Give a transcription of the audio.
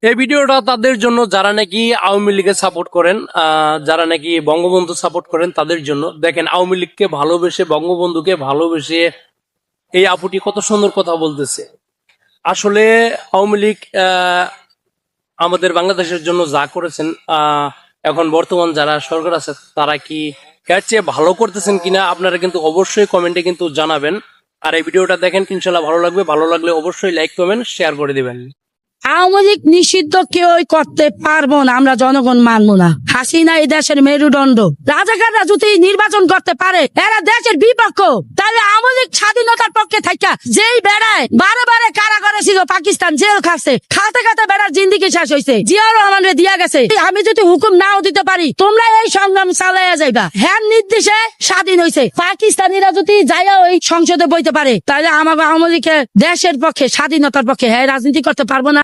এই ভিডিওটা তাদের জন্য যারা নাকি আওয়ামী লীগকে সাপোর্ট করেন, যারা নাকি বঙ্গবন্ধু সাপোর্ট করেন তাদের জন্য। দেখেন আওয়ামী লীগকে ভালোবেসে, বঙ্গবন্ধুকে ভালোবেসে এই আপুটি কত সুন্দর কথা বলতেছে। আসলে আওয়ামী লীগ আমাদের বাংলাদেশের জন্য যা করেছেন, এখন বর্তমান যারা সরকার আছে তারা কি এর চেয়ে ভালো করতেছেন কিনা আপনারা কিন্তু অবশ্যই কমেন্টে কিন্তু জানাবেন। আর এই ভিডিওটা দেখেন, ইনশাল্লাহ ভালো লাগবে। ভালো লাগলে অবশ্যই লাইক কমেন্ট শেয়ার করে দিবেন। আওয়ামী লীগ নিষিদ্ধ কেউই করতে পারবো না, আমরা জনগণ মানবো না। হাসিনা এই দেশের মেরুদণ্ড। রাজাকাররা যদি নির্বাচন করতে পারে, এরা দেশের বিপক্ষ, তাহলে আওয়ামী লীগ স্বাধীনতার পক্ষে থাকা যেই বেড়ায় বারে বারে কারাগারে ছিল, পাকিস্তান জেল খাচ্ছে, খাতে খাতে বেড়ার জিন্দিগি শেষ হয়েছে, জিয়াউর রহমানরে দিয়া গেছে। আমি যদি হুকুম নাও দিতে পারি, তোমরা এই সংগ্রাম চালাইয়া যাইবা। হ্যাঁ নির্দেশে স্বাধীন হয়েছে। পাকিস্তানিরা যদি যাইয়া ওই সংসদে বইতে পারে, তাহলে আমাকে আওয়ামী লীগের দেশের পক্ষে, স্বাধীনতার পক্ষে হ্যাঁ রাজনীতি করতে পারবো না।